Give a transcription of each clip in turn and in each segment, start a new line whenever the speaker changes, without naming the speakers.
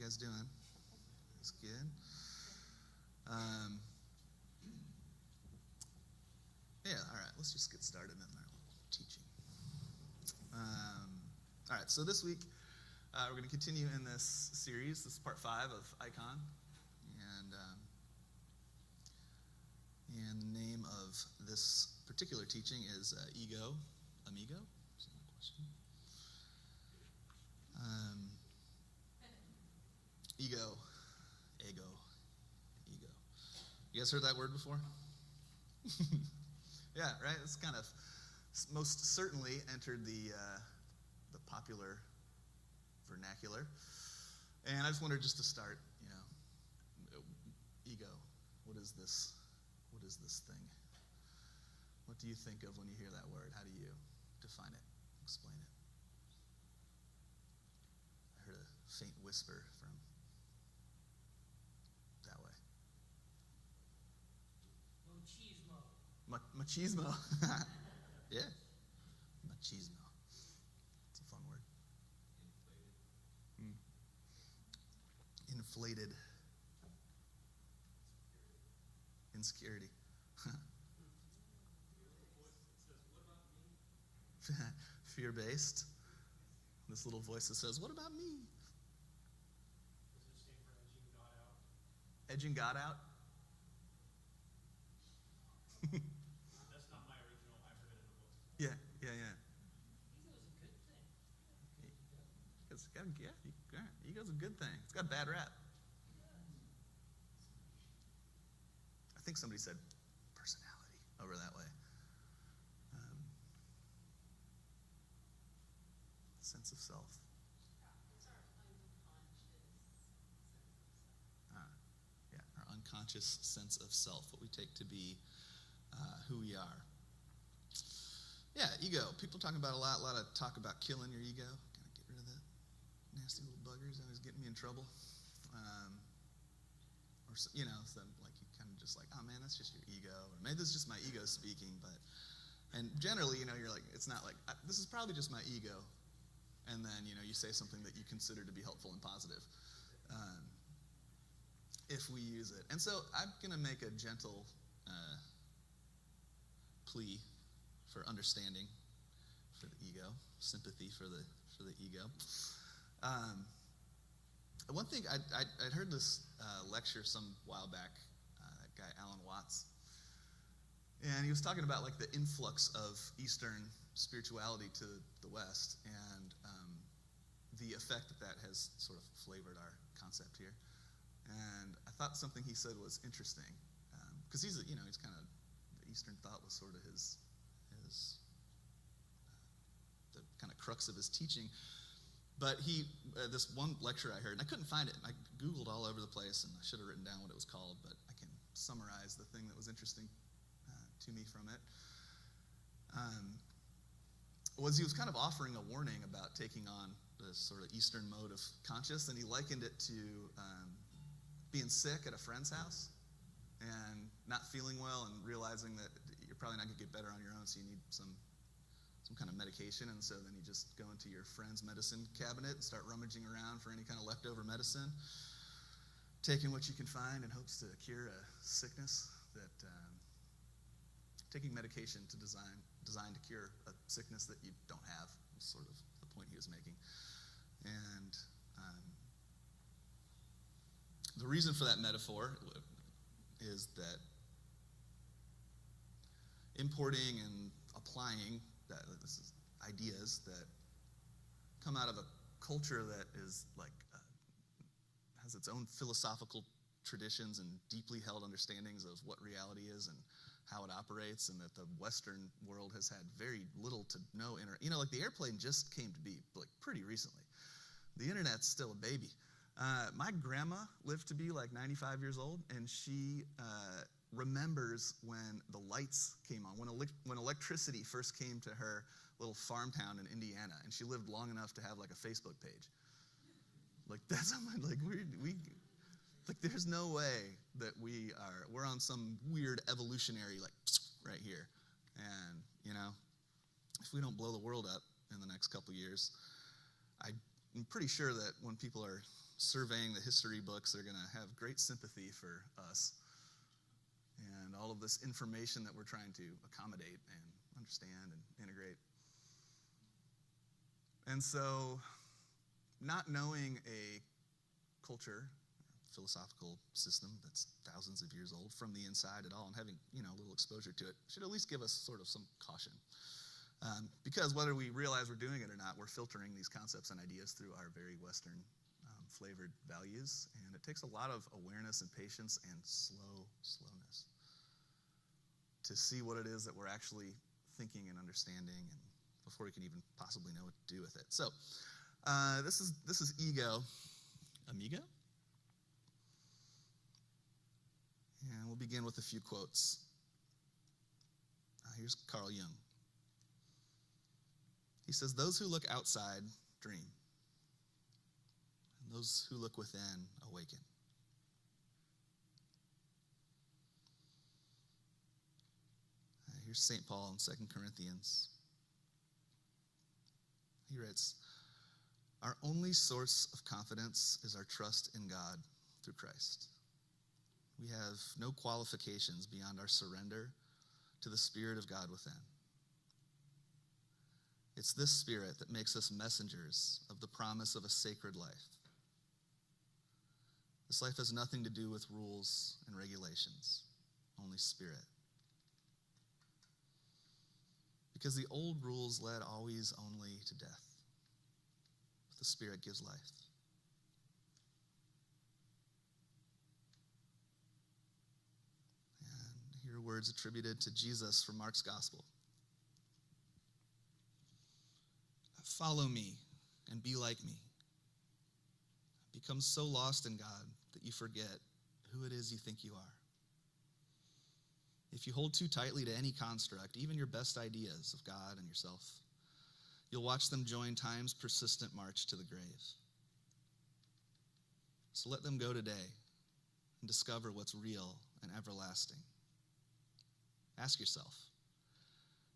guys doing? That's good. Yeah, all right, let's just get started in our teaching. All right, so this week we're going to continue in this series. This is part 5 of EIKON. And the name of this particular teaching is Ego, AMIGO. Is that a question? Ego. You guys heard that word before? Yeah, right? It's kind of most certainly entered the popular vernacular. And I just wanted just to start, ego. What is this? What is this thing? What do you think of when you hear that word? How do you define it? Explain it. I heard a faint whisper from that way. Machismo. Yeah. Machismo. It's a fun word. Inflated. Insecurity. Fear-based. This little voice that says, "What about me?"
Does it stand for edging God out?
Edging God out?
That's not my original. I heard it in the book.
Yeah. Ego's a good thing. It's got a bad rap. I think somebody said personality over that way. Sense of self.
It's our unconscious sense of self.
Yeah, our unconscious sense of self, what we take to be who we are. Yeah, ego. People talking about a lot of talk about killing your ego. Gotta get rid of that nasty little buggers that is getting me in trouble. Or so you kind of just like, oh man, that's just your ego. Or maybe this is just my ego speaking. And generally, you're like, it's not like, this is probably just my ego. And then, you say something that you consider to be helpful and positive. If we use it. And so I'm going to make a gentle plea for understanding for the ego, sympathy for the ego. One thing, I'd heard this lecture some while back, that guy Alan Watts, and he was talking about like the influx of Eastern spirituality to the West and the effect that has sort of flavored our concept here. And I thought something he said was interesting because he's kind of, the Eastern thought was sort of his the kind of crux of his teaching. But this one lecture I heard, and I couldn't find it. I Googled all over the place, and I should have written down what it was called, but I can summarize the thing that was interesting to me from it. He was kind of offering a warning about taking on the sort of Eastern mode of conscious, and he likened it to being sick at a friend's house and not feeling well and realizing that you're probably not going to get better on your own, so you need some kind of medication. And so then you just go into your friend's medicine cabinet and start rummaging around for any kind of leftover medicine, taking what you can find in hopes to cure a sickness that taking medication designed to cure a sickness that you don't have was sort of the point he was making. And the reason for that metaphor is that importing and applying this is ideas that come out of a culture that is like has its own philosophical traditions and deeply held understandings of what reality is and how it operates, and that the Western world has had very little to no like the airplane just came to be like pretty recently. The internet's still a baby. My grandma lived to be like 95 years old, and she remembers when the lights came on, when electricity first came to her little farm town in Indiana, and she lived long enough to have like a Facebook page. Like that's like we like there's no way that we're on some weird evolutionary like right here, and if we don't blow the world up in the next couple years, I'm pretty sure that when people are surveying the history books, they're going to have great sympathy for us and all of this information that we're trying to accommodate and understand and integrate. And so, not knowing a culture, philosophical system that's thousands of years old from the inside at all, and having a little exposure to it should at least give us sort of some caution. Because whether we realize we're doing it or not, we're filtering these concepts and ideas through our very Western flavored values, and it takes a lot of awareness and patience and slowness to see what it is that we're actually thinking and understanding, and before we can even possibly know what to do with it. So this is ego, AMIGO, and we'll begin with a few quotes. Here's Carl Jung. He says, "Those who look outside dream, and those who look within awaken." Here's St. Paul in 2 Corinthians. He writes, "Our only source of confidence is our trust in God through Christ. We have no qualifications beyond our surrender to the Spirit of God within. It's this Spirit that makes us messengers of the promise of a sacred life. This life has nothing to do with rules and regulations, only Spirit. Because the old rules led always only to death, but the Spirit gives life. And here are words attributed to Jesus from Mark's Gospel. Follow me and be like me. Become so lost in God that you forget who it is you think you are. If you hold too tightly to any construct, even your best ideas of God and yourself, you'll watch them join time's persistent march to the grave. So let them go today and discover what's real and everlasting. Ask yourself,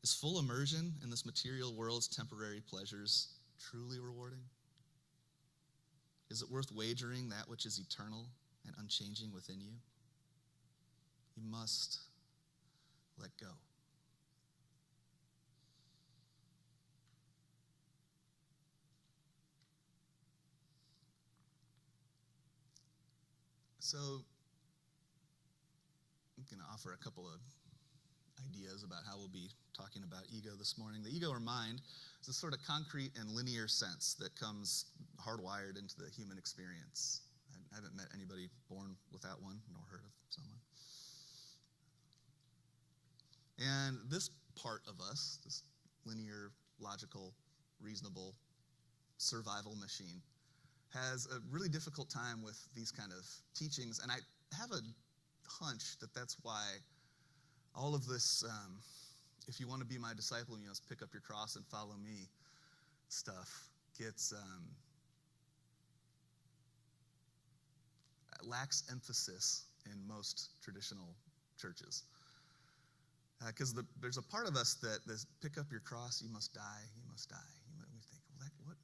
is full immersion in this material world's temporary pleasures truly rewarding? Is it worth wagering that which is eternal and unchanging within you? You must let go. So, I'm going to offer a couple of ideas about how we'll be talking about ego this morning. The ego or mind is a sort of concrete and linear sense that comes hardwired into the human experience. I haven't met anybody born without one, nor heard of someone. And this part of us, this linear, logical, reasonable survival machine, has a really difficult time with these kind of teachings. And I have a hunch that that's why all of this, if you want to be my disciple, you must pick up your cross and follow me stuff gets lacks emphasis in most traditional churches. Because there's a part of us that this pick up your cross, you must die, you must die. We think, well, what?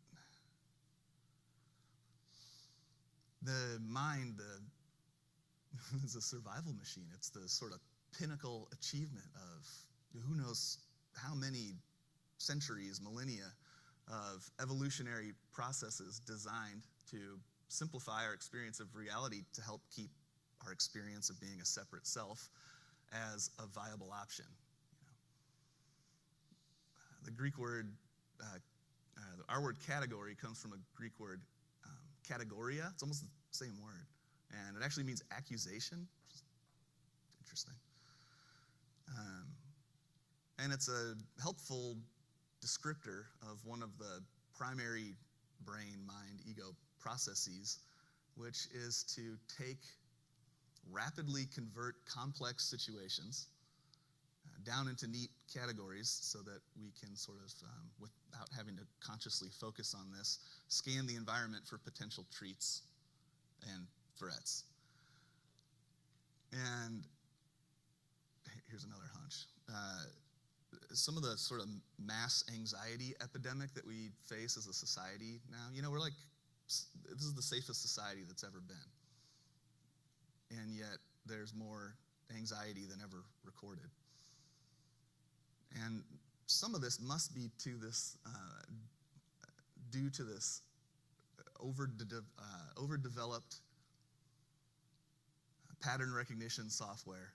The mind is a survival machine. It's the sort of pinnacle achievement of who knows how many centuries, millennia of evolutionary processes designed to simplify our experience of reality to help keep our experience of being a separate self as a viable option. The Greek word, our word category comes from a Greek word categoria. It's almost the same word. And it actually means accusation, which is interesting. And it's a helpful descriptor of one of the primary brain, mind, ego processes, which is to rapidly convert complex situations down into neat categories so that we can sort of, without having to consciously focus on this, scan the environment for potential treats and threats. And here's another hunch. Some of the sort of mass anxiety epidemic that we face as a society now, we're like this is the safest society that's ever been. And yet there's more anxiety than ever recorded. And some of this must be due to this overdeveloped pattern recognition software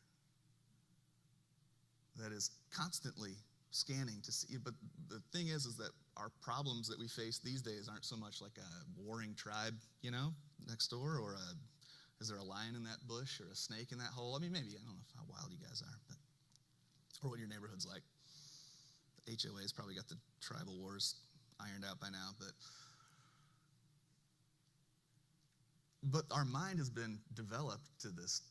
that is constantly scanning to see. But the thing is that our problems that we face these days aren't so much like a warring tribe, next door, or is there a lion in that bush or a snake in that hole? I mean, maybe. I don't know how wild you guys are, or what your neighborhood's like. The HOA's probably got the tribal wars ironed out by now, but our mind has been developed to this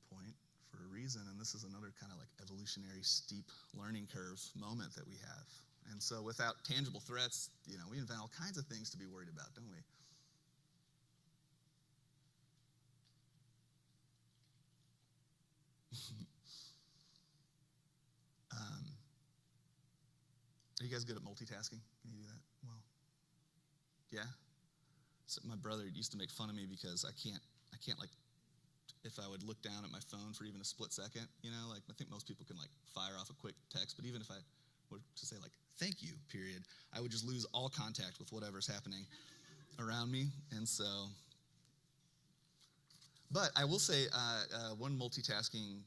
point for a reason, and this is another kind of like evolutionary steep learning curve moment that we have. And so without tangible threats, we invent all kinds of things to be worried about, don't we? Are you guys good at multitasking? Can you do that well? Yeah? So my brother used to make fun of me because I can't like, if I would look down at my phone for even a split second, like I think most people can like fire off a quick text, but even if I were to say like, thank you, period, I would just lose all contact with whatever's happening around me. And so, but I will say one multitasking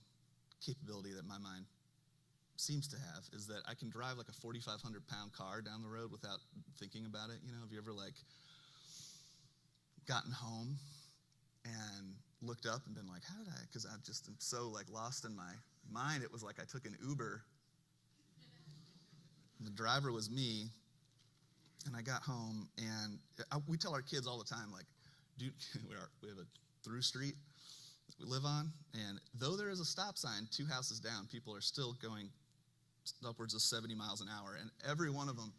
capability that my mind seems to have is that I can drive like a 4,500-pound car down the road without thinking about it. Have you ever like gotten home and looked up and been like, how did I, because I just am so like lost in my mind. It was like I took an Uber and the driver was me, and I got home, and we tell our kids all the time, like, dude, we have a through street that we live on, and though there is a stop sign 2 houses down, people are still going upwards of 70 miles an hour, and every one of them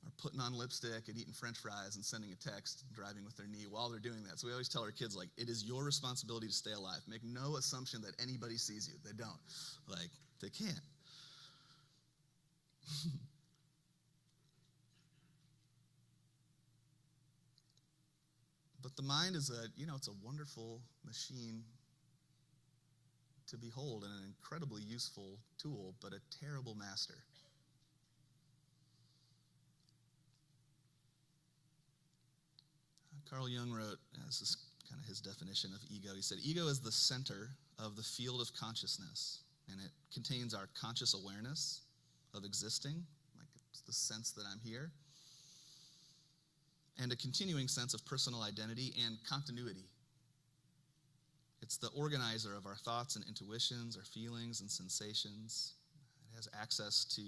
are putting on lipstick and eating French fries and sending a text and driving with their knee while they're doing that. So we always tell our kids, like, it is your responsibility to stay alive. Make no assumption that anybody sees you. They don't. Like, they can't. But the mind is it's a wonderful machine to behold and an incredibly useful tool, but a terrible master. Carl Jung wrote, this is kind of his definition of ego. He said, ego is the center of the field of consciousness, and it contains our conscious awareness of existing, like it's the sense that I'm here, and a continuing sense of personal identity and continuity. It's the organizer of our thoughts and intuitions, our feelings and sensations. It has access to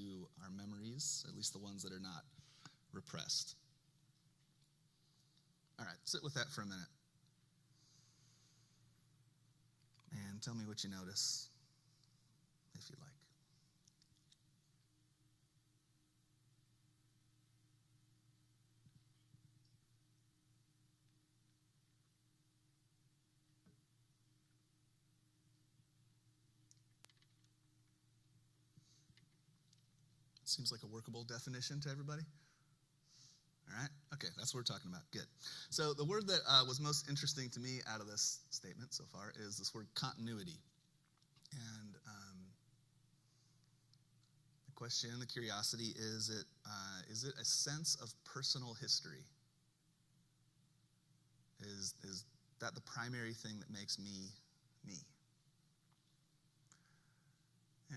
our memories, at least the ones that are not repressed. All right, sit with that for a minute. And tell me what you notice, if you'd like. Seems like a workable definition to everybody? All right? Okay, that's what we're talking about. Good. So the word that was most interesting to me out of this statement so far is this word continuity. And the question, the curiosity, is it a sense of personal history? Is that the primary thing that makes me, me?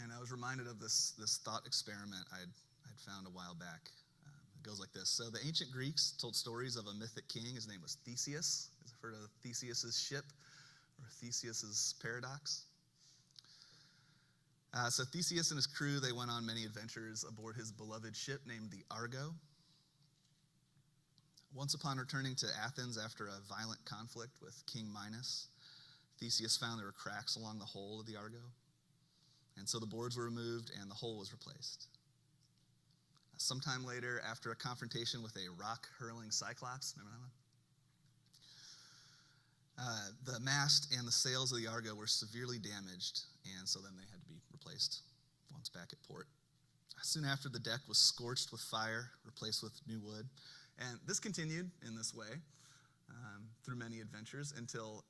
And I was reminded of this thought experiment I'd found a while back. It goes like this. So the ancient Greeks told stories of a mythic king. His name was Theseus. Have you heard of Theseus's ship or Theseus's paradox? So Theseus and his crew, they went on many adventures aboard his beloved ship named the Argo. Once upon returning to Athens after a violent conflict with King Minos, Theseus found there were cracks along the hull of the Argo. And so the boards were removed and the hull was replaced. Sometime later, after a confrontation with a rock-hurling cyclops, remember that one? The mast and the sails of the Argo were severely damaged, and so then they had to be replaced once back at port. Soon after, the deck was scorched with fire, replaced with new wood, And this continued in this way through many adventures until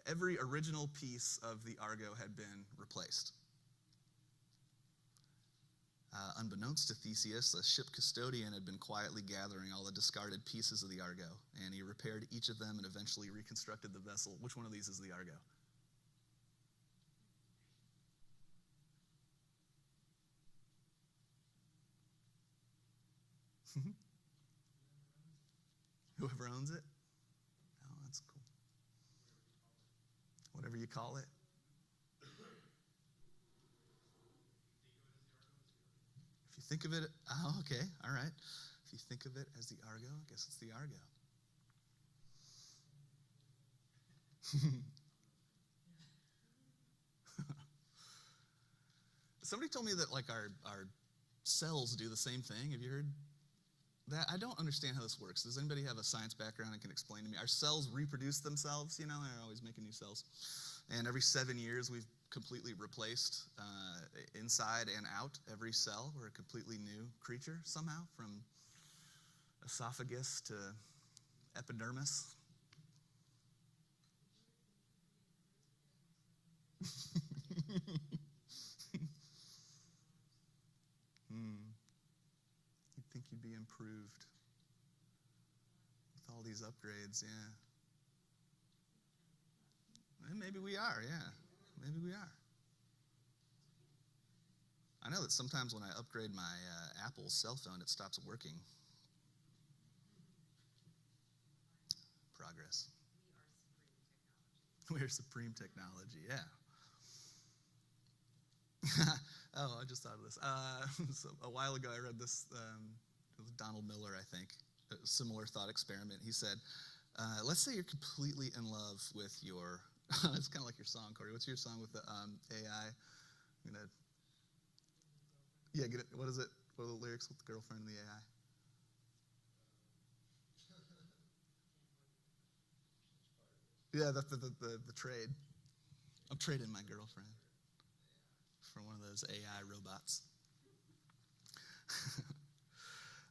every original piece of the Argo had been replaced. Unbeknownst to Theseus, the ship custodian had been quietly gathering all the discarded pieces of the Argo, and he repaired each of them and eventually reconstructed the vessel. Which one of these is the Argo? Whoever owns it? Oh, that's cool. Whatever you call it. If you think of it, oh, okay, all right. If you think of it as the Argo, I guess it's the Argo. Somebody told me that like our cells do the same thing. Have you heard that? I don't understand how this works. Does anybody have a science background and can explain to me? Our cells reproduce themselves, they're always making new cells. And every 7 years, we've completely replaced inside and out every cell. We're a completely new creature somehow, from esophagus to epidermis. You'd think you'd be improved with all these upgrades, yeah. And maybe we are, yeah. Maybe we are. I know that sometimes when I upgrade my Apple cell phone, it stops working. Progress. We are supreme technology, yeah. Oh, I just thought of this. So a while ago, I read this, it was Donald Miller, I think, a similar thought experiment. He said, let's say you're completely in love with your, it's kind of like your song, Corey. What's your song with the AI? Get it. What is it? What are the lyrics with the girlfriend and the AI? Yeah, the trade. I'm trading my girlfriend for one of those AI robots.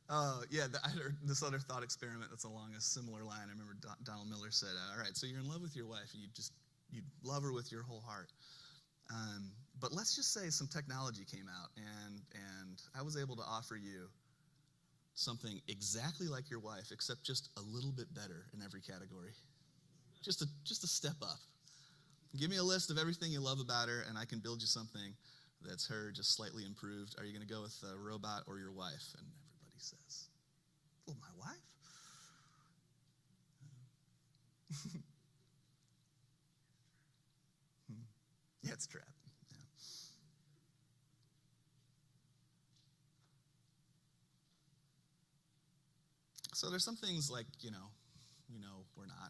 Oh, yeah, I heard this other thought experiment that's along a similar line. I remember Donald Miller said, all right, so you're in love with your wife, and you love her with your whole heart. But let's just say some technology came out, and I was able to offer you something exactly like your wife, except just a little bit better in every category. Just a step up. Give me a list of everything you love about her, and I can build you something that's her just slightly improved. Are you going to go with a robot or your wife? And everybody says, well, my wife? Yeah, it's a trap. Yeah. So there's some things like,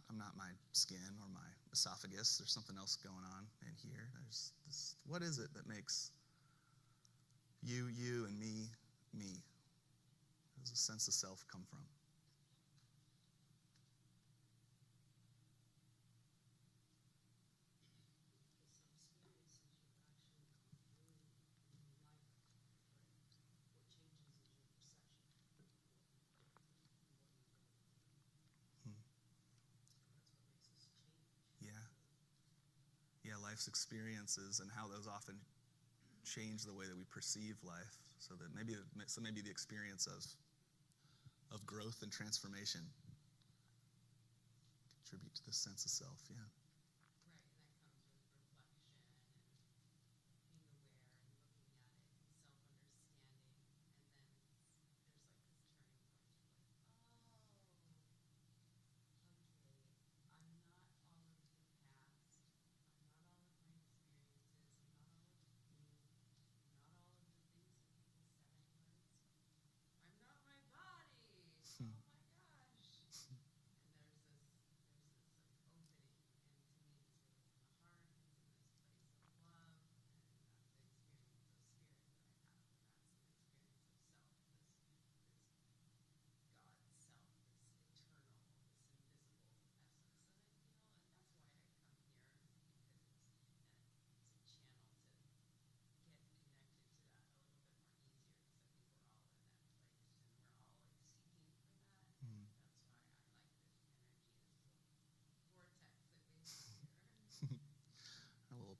I'm not my skin or my esophagus. There's something else going on in here. There's this, what is it that makes you, and me, me? Where does a sense of self come from? Yeah, life's experiences and how those often change the way that we perceive life. So maybe the experience of growth and transformation contribute to this sense of self. Yeah.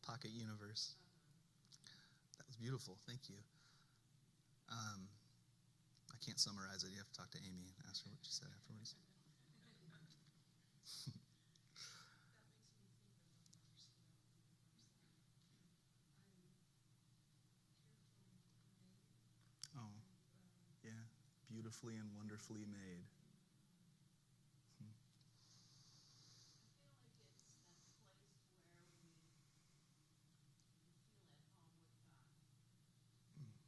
pocket universe. That was beautiful. Thank you. I can't summarize it. You have to talk to Amy and ask her what she said afterwards. Oh, yeah. Beautifully and wonderfully made.
I feel like it's that place where we feel at home with God.
Mm.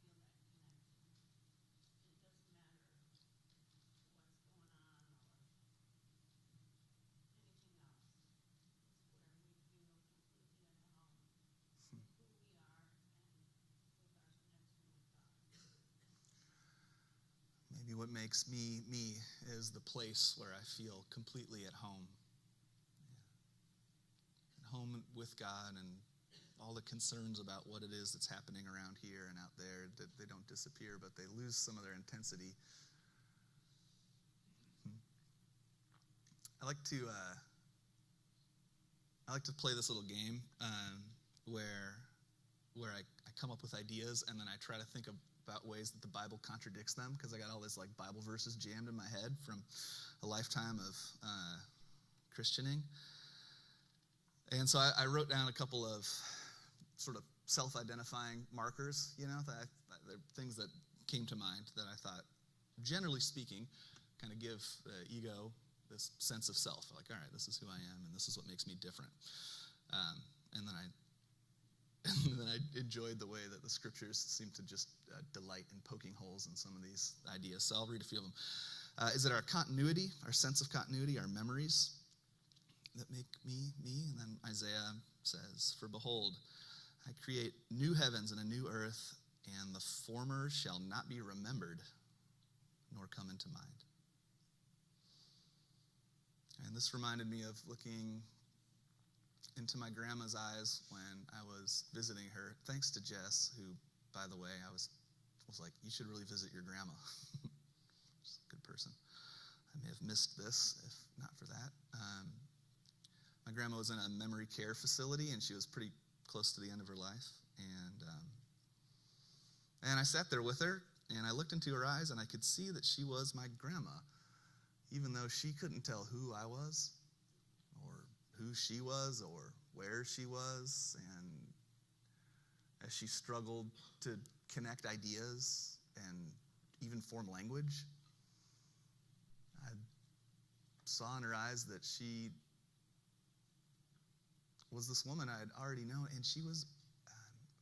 Feel that connection. It doesn't matter what's going on or anything else. It's where we feel completely at home with who we are and with our connection with God.
Maybe what makes me me is the place where I feel completely at home. At home with God, and all the concerns about what it is that's happening around here and out there, that they don't disappear, but they lose some of their intensity. I like to play this little game where I come up with ideas, and then I try to think about ways that the Bible contradicts them, because I got all this like Bible verses jammed in my head from a lifetime of Christianing. And so I wrote down a couple of sort of self-identifying markers, they're things that came to mind that I thought, generally speaking, kind of give the ego this sense of self. Like, all right, this is who I am, and this is what makes me different. And then I enjoyed the way that the scriptures seem to just delight in poking holes in some of these ideas. So I'll read a few of them. Is it our continuity, our sense of continuity, our memories that make me, me? And then Isaiah says, "For behold, I create new heavens and a new earth, and the former shall not be remembered, nor come into mind." And this reminded me of looking into my grandma's eyes when I was visiting her. Thanks to Jess, who, by the way, I was like, "You should really visit your grandma." She's a good person. I may have missed this if not for that. My grandma was in a memory care facility, and she was pretty close to the end of her life. And I sat there with her, and I looked into her eyes, and I could see that she was my grandma, even though she couldn't tell who I was, or who she was, or where she was. And as she struggled to connect ideas and even form language, I saw in her eyes that she was this woman I had already known, and she was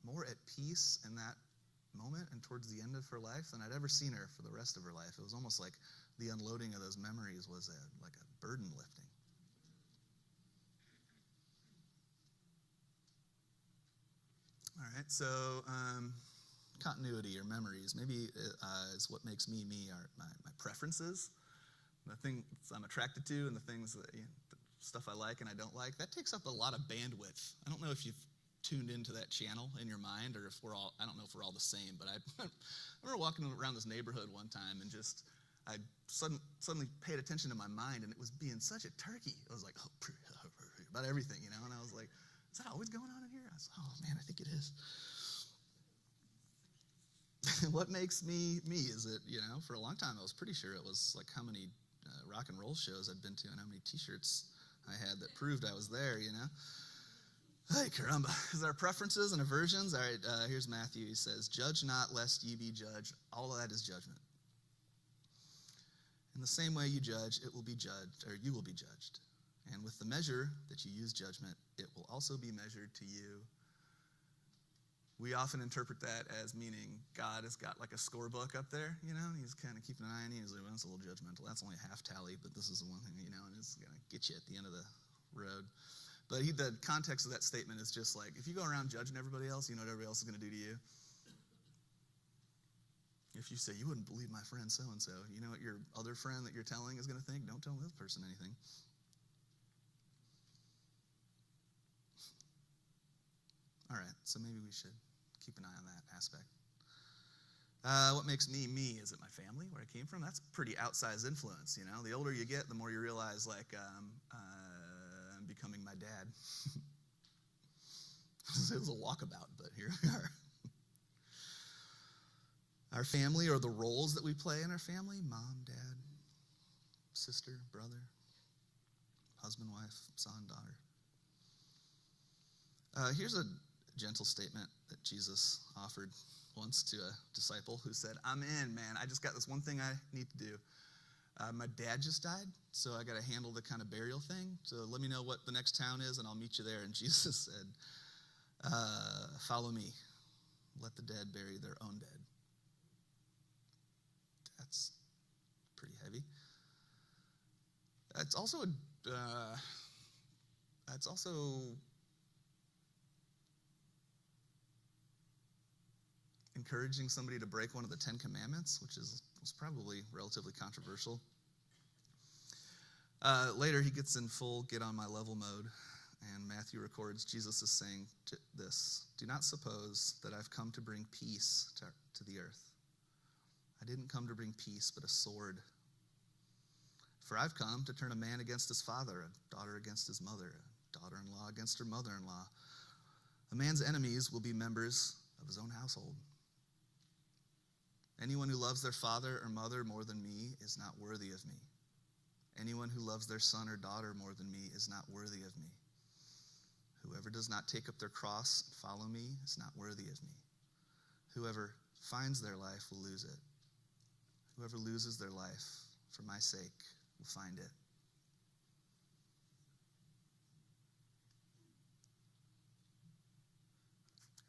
more at peace in that moment and towards the end of her life than I'd ever seen her for the rest of her life. It was almost like the unloading of those memories was like a burden lifting. All right, so continuity or memories maybe is what makes me me, are my preferences, the things I'm attracted to, and the things that the stuff I like and I don't like. That takes up a lot of bandwidth. I don't know if you've tuned into that channel in your mind, or if I don't know if we're all the same, but I remember walking around this neighborhood one time, and I suddenly paid attention to my mind, and it was being such a turkey. I was like, oh, about everything, and I was like, is that always going on in here? I was like, oh man, I think it is. What makes me me is it, for a long time I was pretty sure it was like how many rock and roll shows I'd been to and how many t-shirts I had that proved I was there, Hey, caramba. Is there preferences and aversions? All right, here's Matthew. He says, "Judge not, lest ye be judged." All of that is judgment. In the same way you judge, it will be judged, or you will be judged. And with the measure that you use judgment, it will also be measured to you. We often interpret that as meaning God has got like a scorebook up there, He's kind of keeping an eye on you. He's like, well, that's a little judgmental. That's only a half tally, but this is the one thing, and it's going to get you at the end of the road. But the context of that statement is just like, if you go around judging everybody else, you know what everybody else is going to do to you? If you say, you wouldn't believe my friend so-and-so, you know what your other friend that you're telling is going to think? Don't tell this person anything. All right, so maybe we should keep an eye on that aspect. What makes me me? Is it my family, where I came from? That's pretty outsized influence, The older you get, the more you realize, I'm becoming my dad. It was a walkabout, but here we are. Our family, or the roles that we play in our family: mom, dad, sister, brother, husband, wife, son, daughter. Here's a gentle statement that Jesus offered once to a disciple who said, "I'm in, man. I just got this one thing I need to do. My dad just died, so I got to handle the kind of burial thing. So let me know what the next town is, and I'll meet you there." And Jesus said, "Follow me. Let the dead bury their own dead." That's pretty heavy. That's also encouraging somebody to break one of the 10 Commandments, which was probably relatively controversial. Later, he gets in full get on my level mode, and Matthew records Jesus is saying this: "Do not suppose that I've come to bring peace to the earth. I didn't come to bring peace, but a sword. For I've come to turn a man against his father, a daughter against his mother, a daughter-in-law against her mother-in-law. A man's enemies will be members of his own household. Anyone who loves their father or mother more than me is not worthy of me. Anyone who loves their son or daughter more than me is not worthy of me. Whoever does not take up their cross and follow me is not worthy of me. Whoever finds their life will lose it. Whoever loses their life for my sake will find it."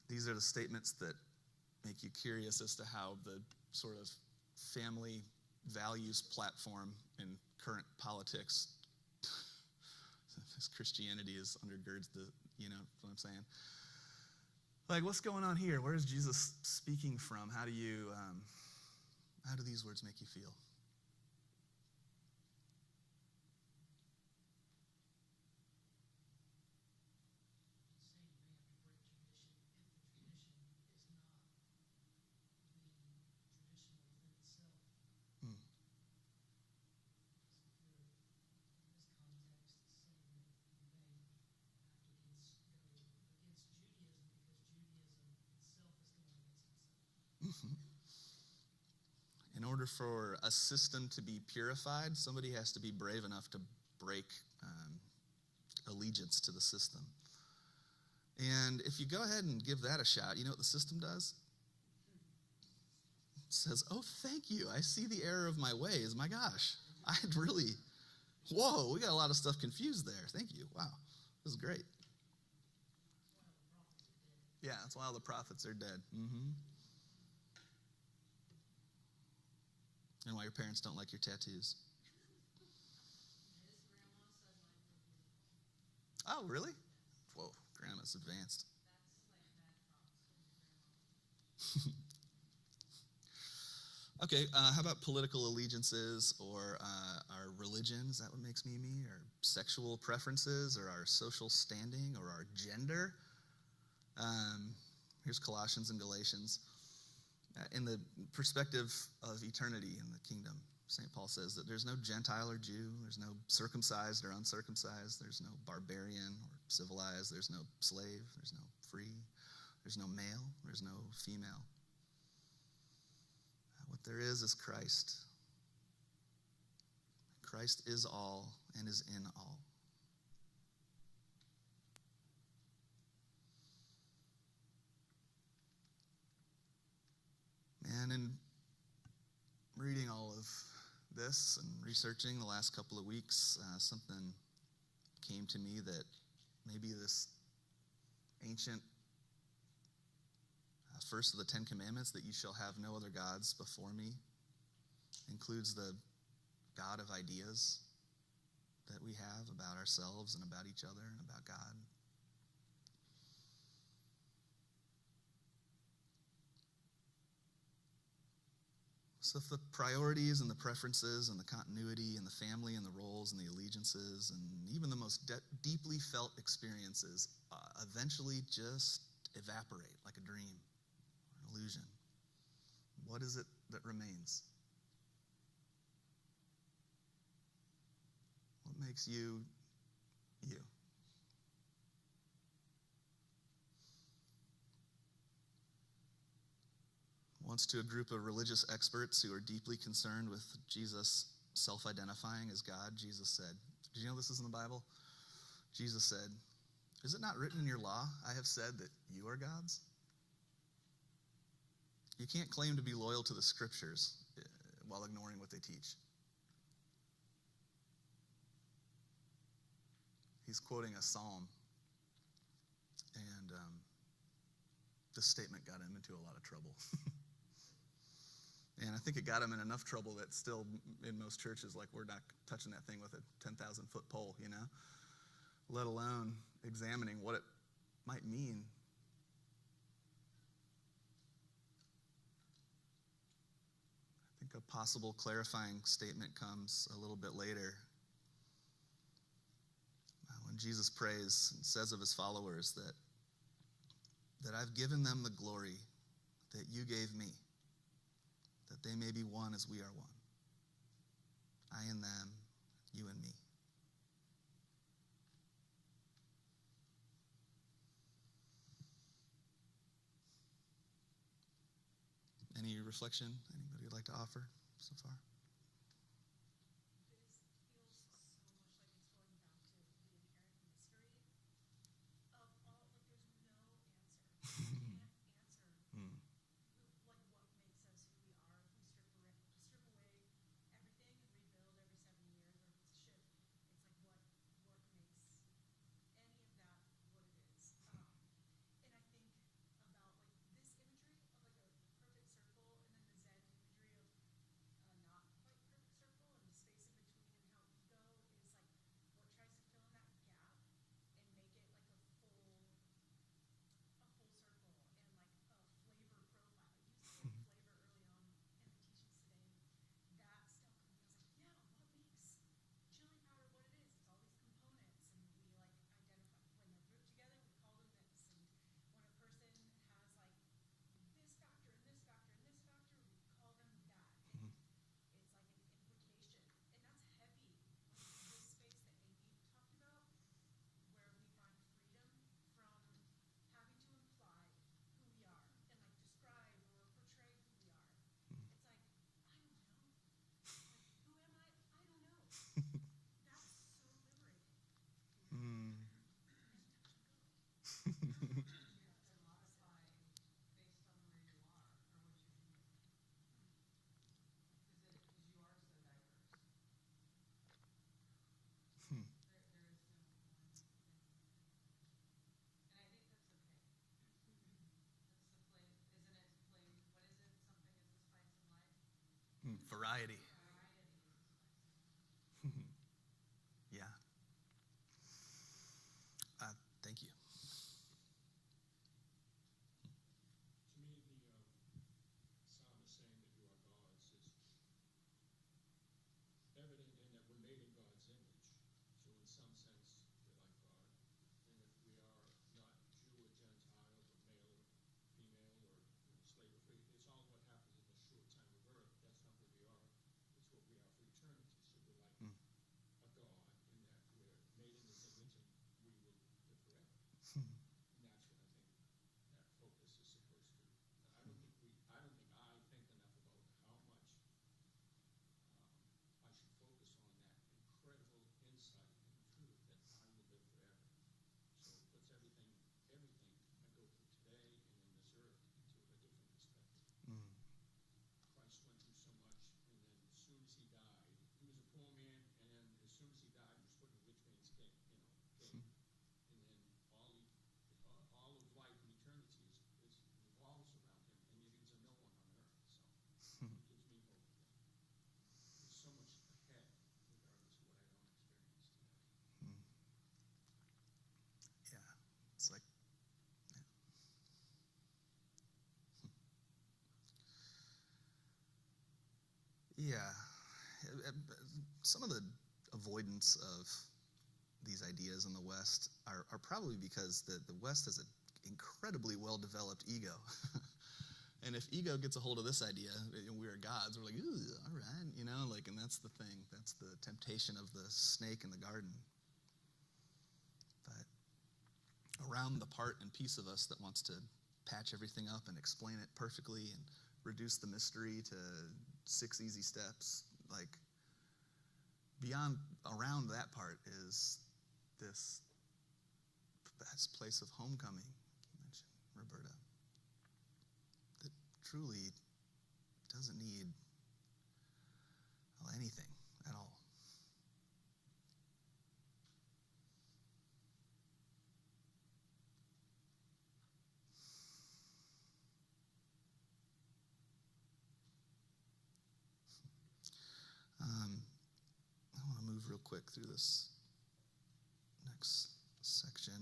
These are the statements that make you curious as to how the sort of family values platform in current politics, as Christianity undergirds the, you know what I'm saying? Like, what's going on here? Where is Jesus speaking from? How do these words make you feel? In order for a system to be purified, somebody has to be brave enough to break allegiance to the system. And if you go ahead and give that a shot, you know what the system does? It says, "Oh, thank you. I see the error of my ways. My gosh, I had really, whoa, we got a lot of stuff confused there. Thank you. Wow, this is great." Yeah, that's why all the prophets are dead. And why your parents don't like your tattoos. Oh, really? Whoa, grandma's advanced. Okay, how about political allegiances, or our religion? Is that what makes me me? Or sexual preferences, or our social standing, or our gender? Here's Colossians and Galatians. In the perspective of eternity in the kingdom, St. Paul says that there's no Gentile or Jew, there's no circumcised or uncircumcised, there's no barbarian or civilized, there's no slave, there's no free, there's no male, there's no female. What there is Christ. Christ is all and is in all. And in reading all of this and researching the last couple of weeks, something came to me that maybe this ancient first of the 10 Commandments, that you shall have no other gods before me, includes the God of ideas that we have about ourselves and about each other and about God. So if the priorities and the preferences and the continuity and the family and the roles and the allegiances and even the most deeply felt experiences eventually just evaporate like a dream, an illusion, what is it that remains? What makes you, you? once to a group of religious experts who are deeply concerned with Jesus self-identifying as God, Jesus said, did you know this is in the Bible? Jesus said, is it not written in your law, I have said that you are gods? You can't claim to be loyal to the scriptures while ignoring what they teach. He's quoting a psalm, and this statement got him into a lot of trouble. And I think it got him in enough trouble that still in most churches, like, we're not touching that thing with a 10,000-foot pole, let alone examining what it might mean. I think a possible clarifying statement comes a little bit later. When Jesus prays and says of his followers that I've given them the glory that you gave me, that they may be one as we are one. I and them, you and me. Any reflection anybody would like to offer so far?
This feels so much like it's going back to the inherent mystery of all, like, there's no answer. You can't answer like what makes us who we are if we strip away everything and rebuild every 7 years, or if it's ship. It's like what makes any of that what it is. And I think about like this imagery of like a perfect circle, and then the Zen imagery of not quite perfect circle, and the space in between, and how ego is like what tries to fill in that gap and make it like a full circle, and like a flavor profile. You used the word flavor early on in the teachings today. That stuck with me. I was like, yeah, what makes chili powder what it is? It's all these components, and we like identify when they're grouped together, we call them this. And when a person has like this factor and this factor and this factor, we call them that. And it's like an implication, and that's heavy. Like this space that Amy talked about, where we find freedom from having to imply who we are and like describe or portray who we are. It's like, I don't know. Like, who am I? I don't know. That's so liberating.
To modify based on where you are or what you can do. Because you are so diverse. There is no one thing. And I think that's okay. That's the play, isn't it? Play, what is it? Something is the spice of life.
Variety.
Variety is the spice of life.
Yeah. Thank you.
To me, the psalmist saying that you are gods is evident in that we're made in God's image. So in some sense, we're like God. And if we are not Jew or Gentile, or male or female, or slave or free, it's all what happens in the short time of earth. That's not where we are. It's what we are for eternity. So we're like a God in that we're made in His image and we will live forever. And that's what I think that focus is supposed to. I don't think I think enough about how much I should focus on that incredible insight and truth that I will live forever. So it puts everything I go through today and in this earth into a different perspective. Christ went through so much, and then as soon as he died, he was a poor man, and then as soon as he died, he was put in a rich man's cave. And then all of life and eternity revolves around him, and yet he was a no one on earth. So it gives me hope that there's so much ahead, regardless of what I don't experience today.
Yeah. It's like, yeah. Some of the avoidance of these ideas in the West are probably because the West has an incredibly well-developed ego. And if ego gets a hold of this idea, we are gods, we're like, ooh, all right, and that's the thing. That's the temptation of the snake in the garden. But around the part and piece of us that wants to patch everything up and explain it perfectly and reduce the mystery to 6 easy steps. Like, around that part is this place of homecoming you mentioned, Roberta, that truly doesn't need anything at all. I want to move real quick through this next section.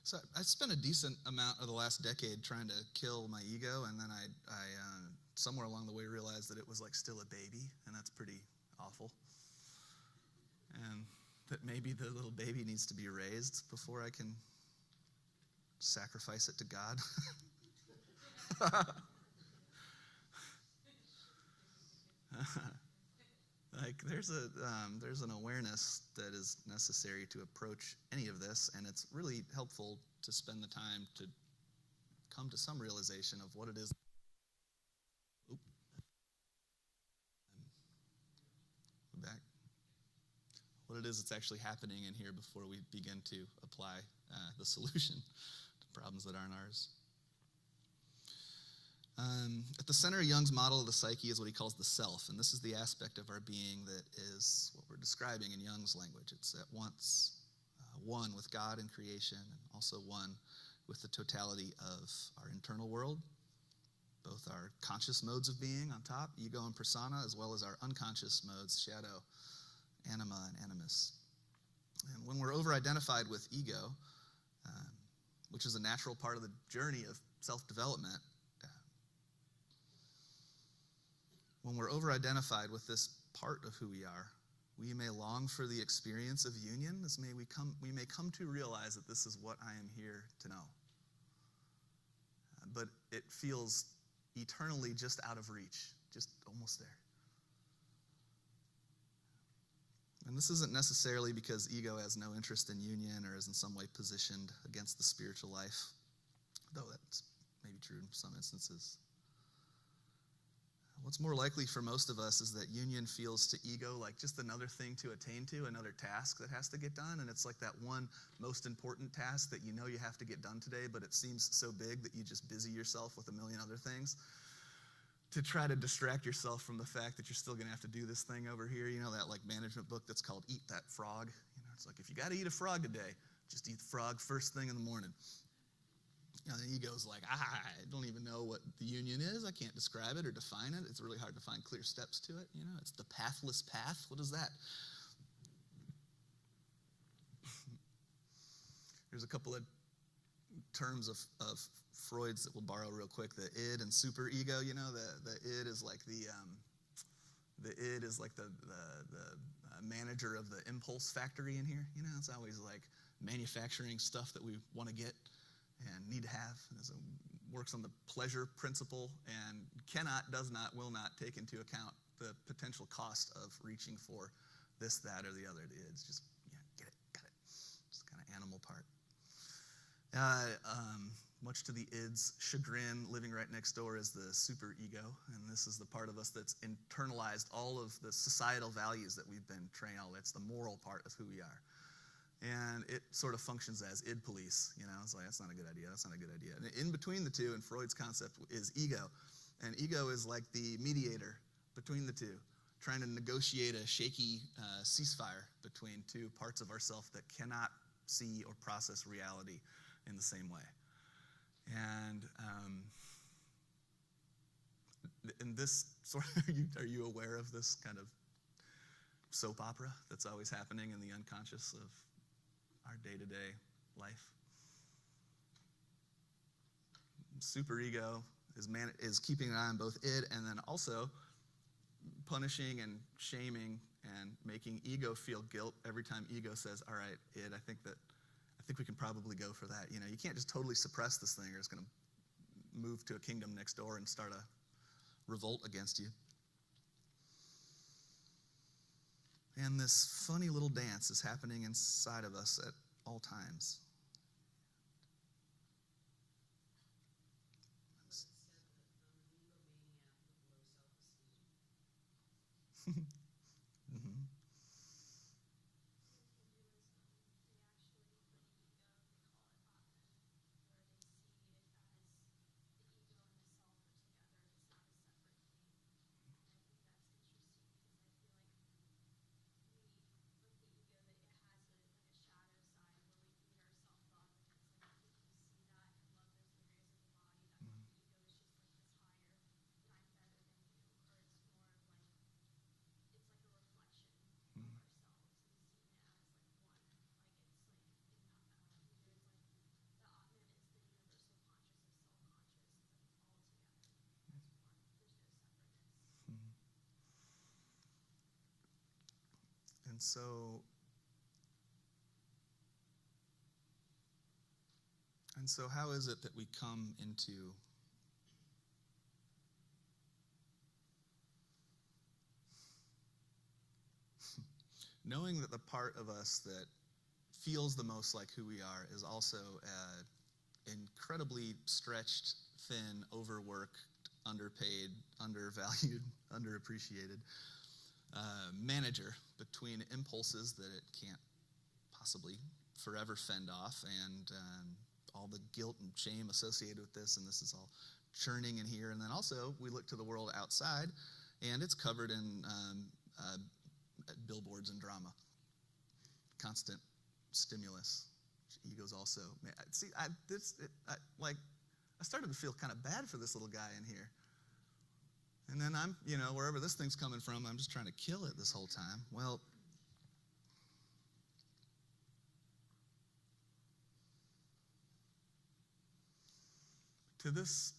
So I spent a decent amount of the last decade trying to kill my ego, and then I somewhere along the way realized that it was like still a baby, and that's pretty awful. And that maybe the little baby needs to be raised before I can sacrifice it to God. Like there's an awareness that is necessary to approach any of this, and it's really helpful to spend the time to come to some realization of what it is. Back. What it is that's actually happening in here before we begin to apply the solution to problems that aren't ours. At the center of Jung's model of the psyche is what he calls the self, and this is the aspect of our being that is what we're describing in Jung's language. It's at once one with God and creation, and also one with the totality of our internal world, both our conscious modes of being on top, ego and persona, as well as our unconscious modes, shadow, anima, and animus. And when we're over-identified with ego, which is a natural part of the journey of self-development, when we're over-identified with this part of who we are, we may long for the experience of union, as we may come to realize that this is what I am here to know. But it feels eternally just out of reach, just almost there. And this isn't necessarily because ego has no interest in union or is in some way positioned against the spiritual life, though that's maybe true in some instances. What's more likely for most of us is that union feels to ego like just another thing to attain to, another task that has to get done, and it's like that one most important task that you know you have to get done today, but it seems so big that you just busy yourself with a million other things to try to distract yourself from the fact that you're still going to have to do this thing over here. You know, that like management book that's called Eat That Frog? You know, it's like, if you got to eat a frog today, just eat the frog first thing in the morning. You know, the ego's like, I don't even know what the union is. I can't describe it or define it. It's really hard to find clear steps to it. You know, it's the pathless path. What is that? There's a couple of terms of Freud's that we'll borrow real quick. The id and superego. You know, the id is like the manager of the impulse factory in here. You know, it's always like manufacturing stuff that we want to get and need to have. And it works on the pleasure principle and cannot, does not, will not take into account the potential cost of reaching for this, that, or the other. It's just, yeah, get it, got it. It's kind of animal part. Much to the id's chagrin, living right next door is the superego, and this is the part of us that's internalized all of the societal values that we've been trained on. It's the moral part of who we are. And it sort of functions as id police, you know. It's like, that's not a good idea, that's not a good idea. And in between the two, in Freud's concept, is ego. And ego is like the mediator between the two, trying to negotiate a shaky ceasefire between two parts of ourself that cannot see or process reality in the same way. And this sort of, are you aware of this kind of soap opera that's always happening in the unconscious of our day-to-day life? Superego is keeping an eye on both id and then also punishing and shaming and making ego feel guilt every time ego says, all right, id, I think we can probably go for that. You know, you can't just totally suppress this thing or it's going to move to a kingdom next door and start a revolt against you. And this funny little dance is happening inside of us at all times. Mhm. And so how is it that we come into knowing that the part of us that feels the most like who we are is also incredibly stretched, thin, overworked, underpaid, undervalued, underappreciated manager between impulses that it can't possibly forever fend off, and all the guilt and shame associated with this, and this is all churning in here. And then also we look to the world outside, and it's covered in billboards and drama, constant stimulus. Ego's also, see, I started to feel kind of bad for this little guy in here. And then I'm, wherever this thing's coming from, I'm just trying to kill it this whole time. Well, to this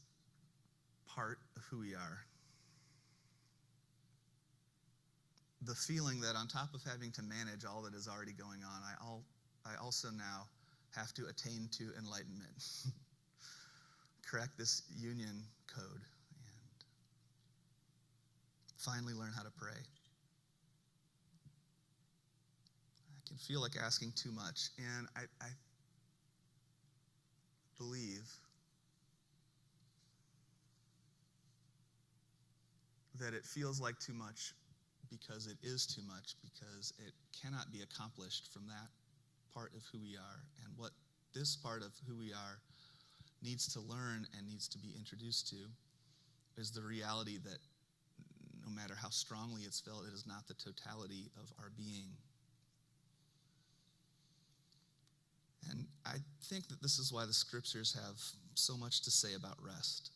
part of who we are, the feeling that on top of having to manage all that is already going on, I also now have to attain to enlightenment, correct this union code, and finally learn how to pray. I can feel like asking too much, and I believe that it feels like too much because it is too much, because it cannot be accomplished from that part of who we are. And what this part of who we are needs to learn and needs to be introduced to is the reality that no matter how strongly it's felt, it is not the totality of our being. And I think that this is why the scriptures have so much to say about rest.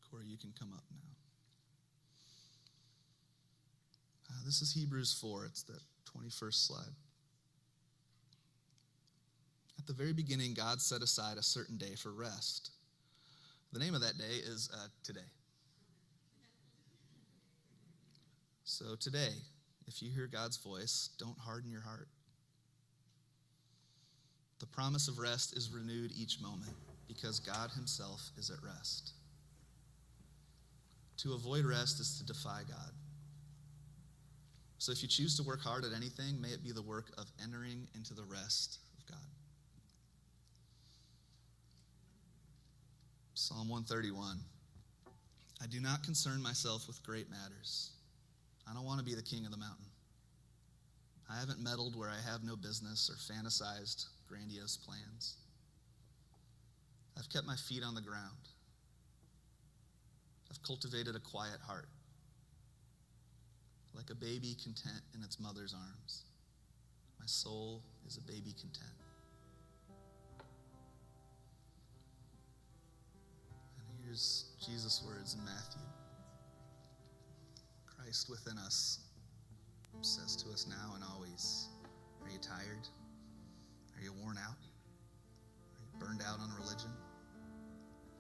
Corey, you can come up now. This is Hebrews 4. It's the 21st slide. At the very beginning, God set aside a certain day for rest. The name of that day is today. So today, if you hear God's voice, don't harden your heart. The promise of rest is renewed each moment because God himself is at rest. To avoid rest is to defy God. So if you choose to work hard at anything, may it be the work of entering into the rest of God. Psalm 131. I do not concern myself with great matters. I don't want to be the king of the mountain. I haven't meddled where I have no business or fantasized grandiose plans. I've kept my feet on the ground. I've cultivated a quiet heart, like a baby content in its mother's arms. My soul is a baby content. And here's Jesus' words in Matthew. Christ within us says to us now and always, are you tired? Are you worn out? Are you burned out on religion?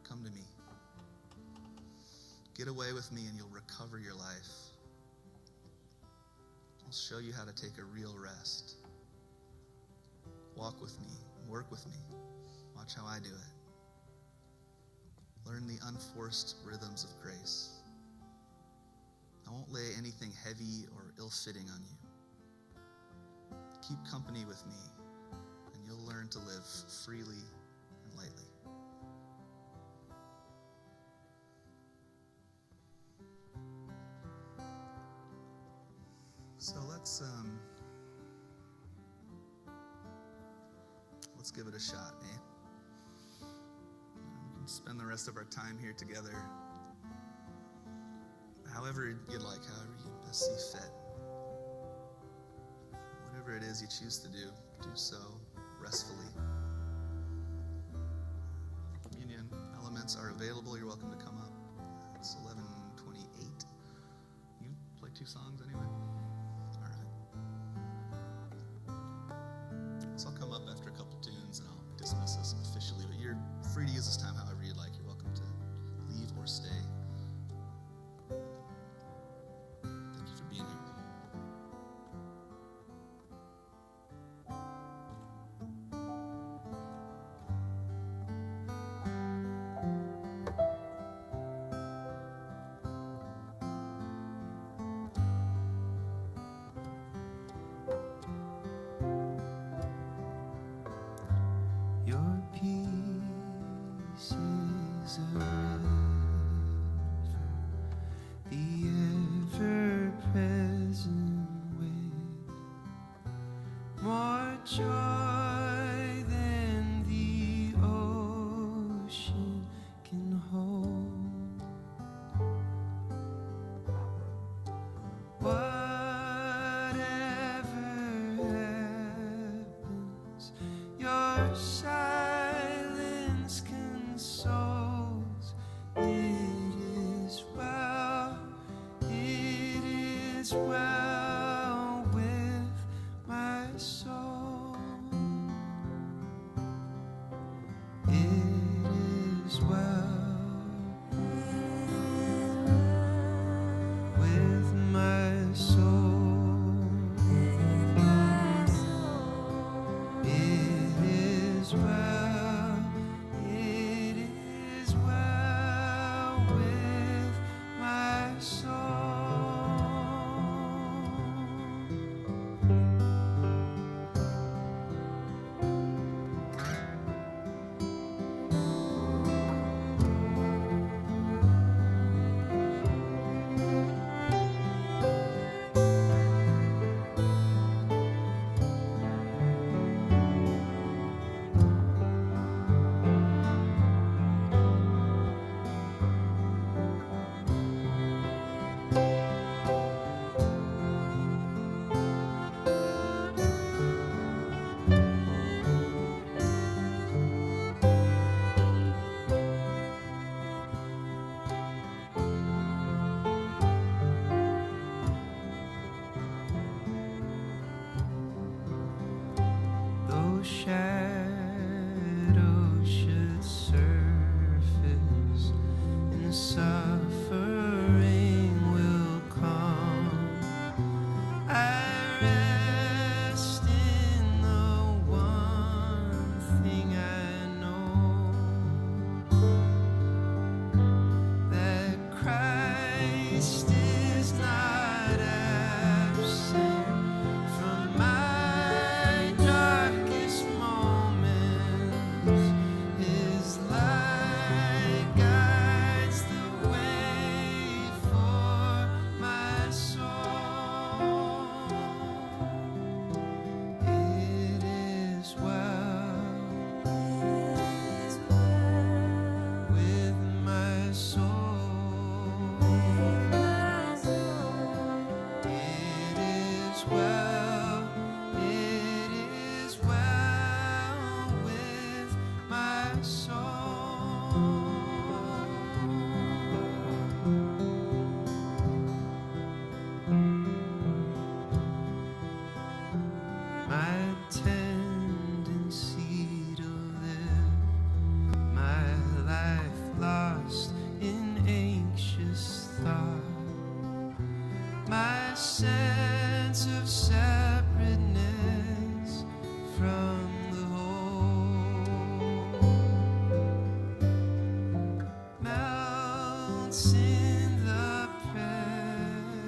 Come to me. Get away with me and you'll recover your life. I'll show you how to take a real rest. Walk with me, work with me. Watch how I do it. Learn the unforced rhythms of grace. I won't lay anything heavy or ill-fitting on you. Keep company with me, and you'll learn to live freely and lightly. So let's give it a shot, eh? We can spend the rest of our time here together however you'd like, however you best see fit. Whatever it is you choose to do so restfully. Communion elements are available. You're welcome to come up. It's 11:28. You play 2 songs anyway? All right. So I'll come up after a couple tunes and I'll dismiss us officially, but you're free to use this time however you'd like. You're welcome to leave or stay. Thank you for being here.
Your peace is a river, the ever-present wind, more joy than the ocean can hold. Whatever happens, your silence consoles. It is well with my soul. It is well with my soul. It is well with my soul. Though shadows should surface and suffering will come, I rest in the one thing I know, that Christ is not absent from my darkest moments. His light guides the way for my soul. It is well with my soul. It is well with my soul. My tendency to live my life lost in anxious thought, my sense of separateness from the whole melts in the presence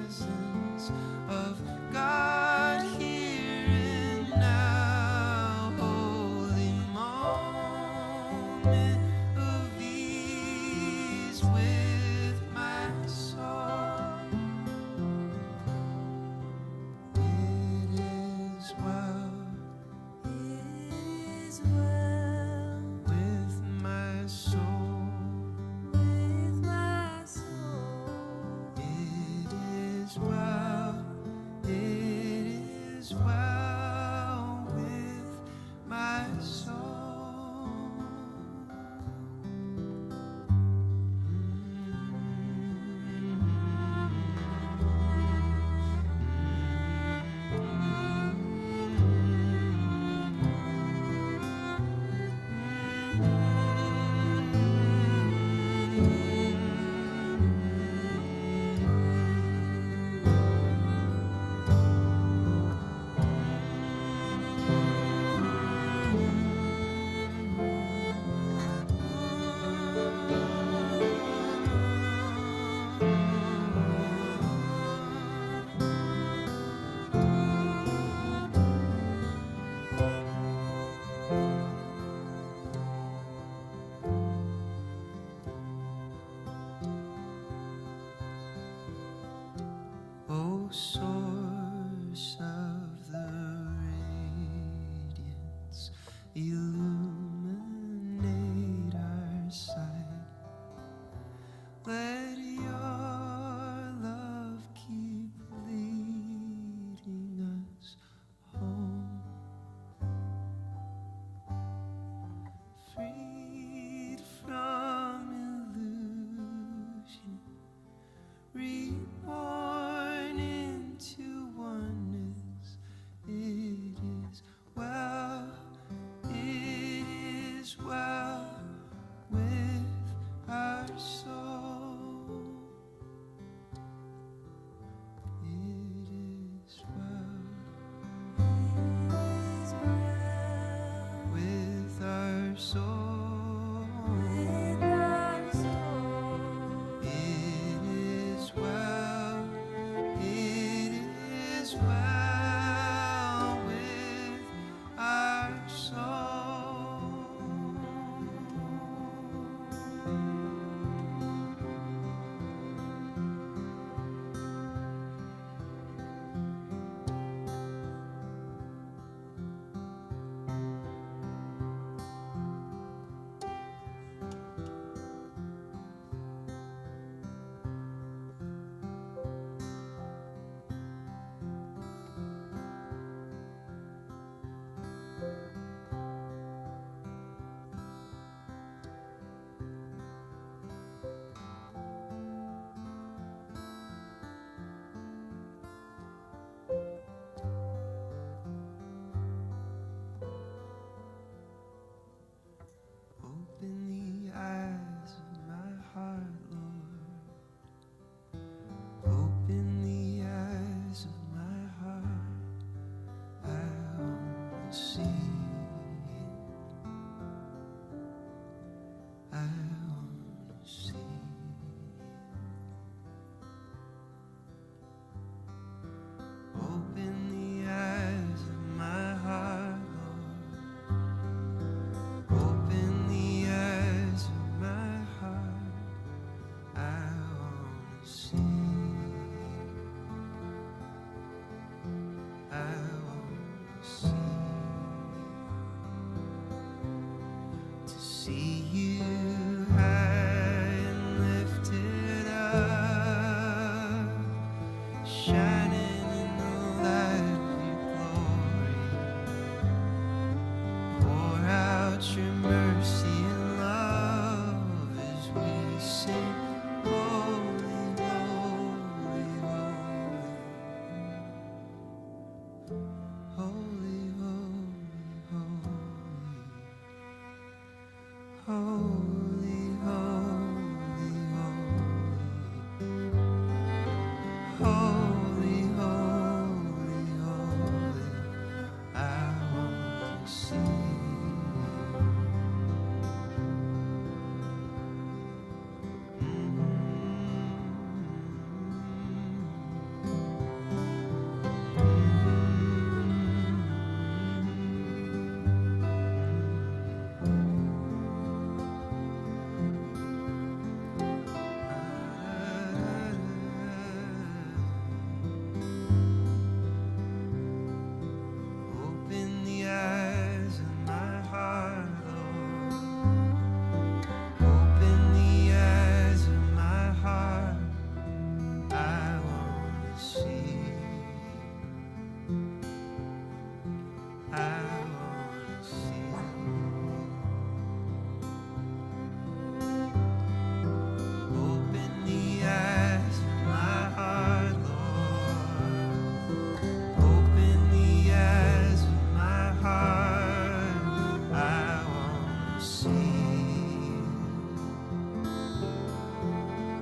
source of the radiance, illuminate our sight. Let your love keep leading us home, freed from illusion, reborn into oneness. It is well, it is well with our soul. It is well with our soul. It is well, it is well with our soul. Open the eyes of my heart, Lord. Open the eyes of my heart. I want to see it. I want to see it. Open the eyes of my heart, Lord. Open the eyes of my heart. I want to see. I want to see you high and lifted up, shining in the light of your glory. Pour out your mercy and love as we sing, holy, holy, holy, holy, holy, holy, holy, holy, holy, holy. I want to see. Open the eyes of my heart, Lord. Open the eyes of my heart. I want to see. I want to see. Open the eyes of my heart, Lord. Open the eyes of my heart. I want to see.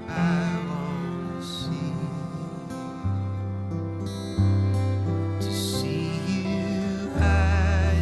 I want to see you high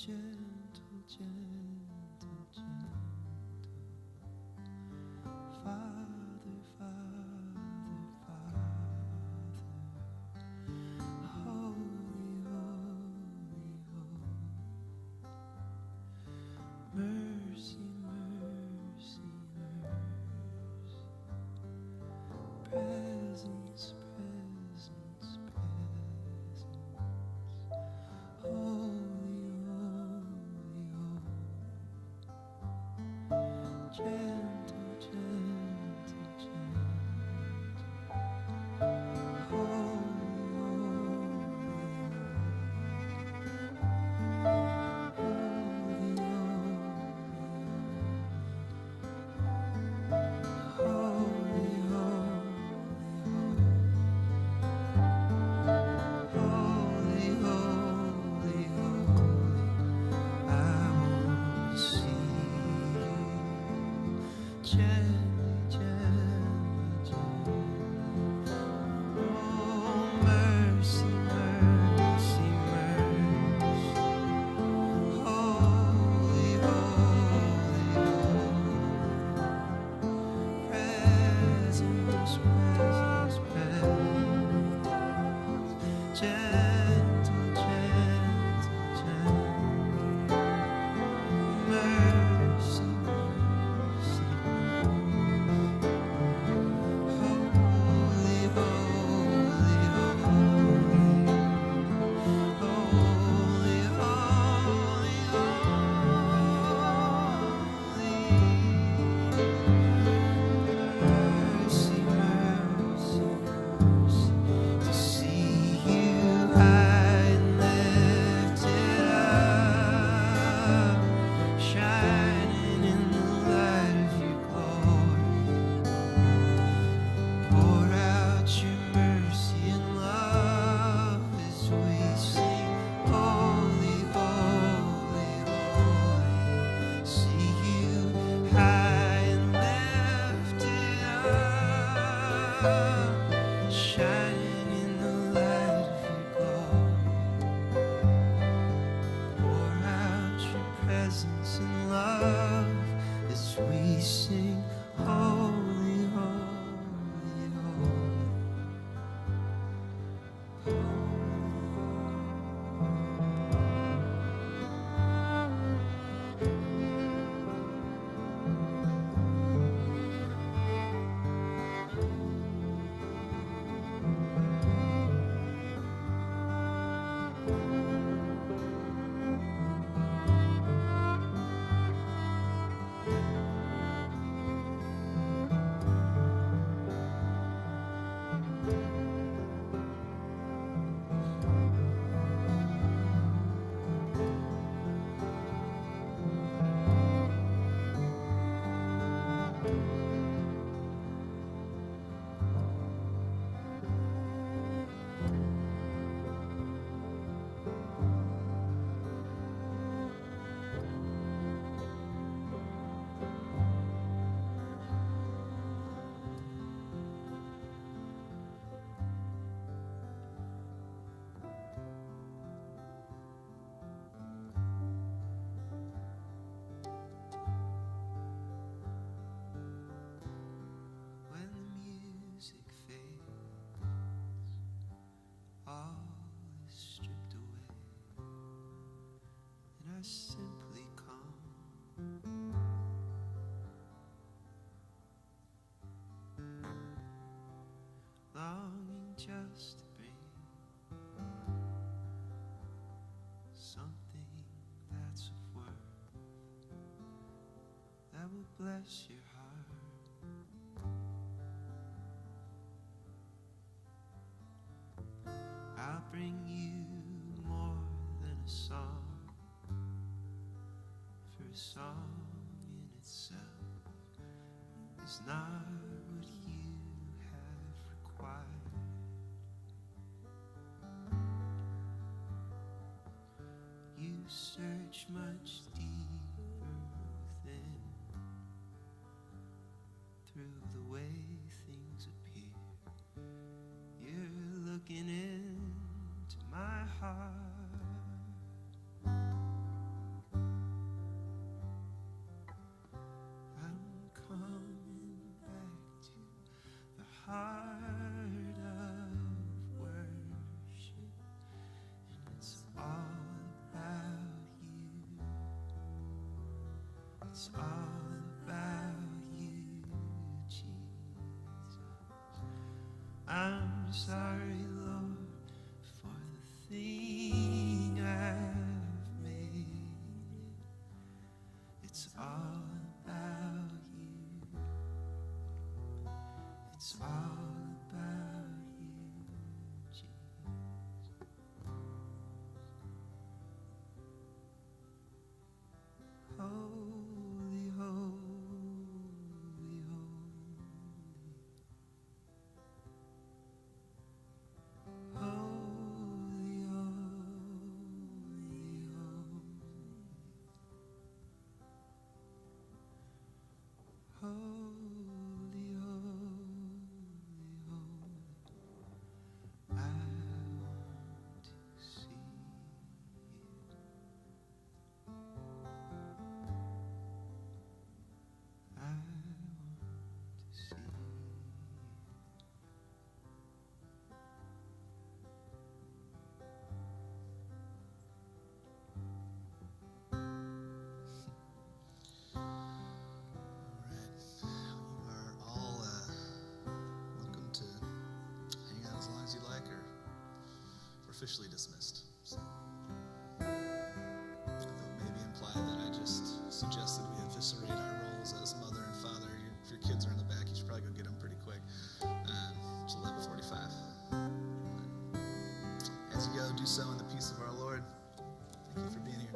gentle, gentle, gentle. Father, Father, Father, holy, holy, holy. Mercy, mercy, mercy. Presence, presence, presence. Holy, holy, holy. Gentle, gentle, gentle. Holy, holy, holy, holy, holy. I wanna see you. Gently, gently, gently. Oh, mercy, mercy, mercy. Holy, holy, holy. Presence, presence, presence. Gentle, gentle, gentle. Mercy, mercy. Holy, holy, holy. Holy, holy, holy. Mercy, mercy, mercy. To see you high and lifted up, shining in the light of your glory. Pour out your mercy and love as we sing, holy, holy, holy. See you high and lifted up, shining in the light of your glory. Pour out your presence and love as we sing, holy, holy, holy. When the music fades, all is stripped away, and I simply come. Longing just to bring something that's of worth that will bless your heart. I'll bring you more than a song, for a song in itself is not what you have required. You search much deeper within, through the way things appear. You're looking into my heart. heart of worship, and it's all about you. It's all about you, Jesus. I'm sorry, Lord, for the thing I've made. It's all about you. It's all about you, Jesus. Holy, holy, holy. Holy, holy, holy. Holy, holy, holy. I want to see you. I want to see you.
All right. You are all welcome to hang out as long as you like, or we're officially dismissed. So, though it may be implied that I just suggested we eviscerate our roles as mother and father. If your kids are in the back, you should probably go get them pretty quick. It's 11:45. As you go, do so in the peace of our Lord. Thank you for being here.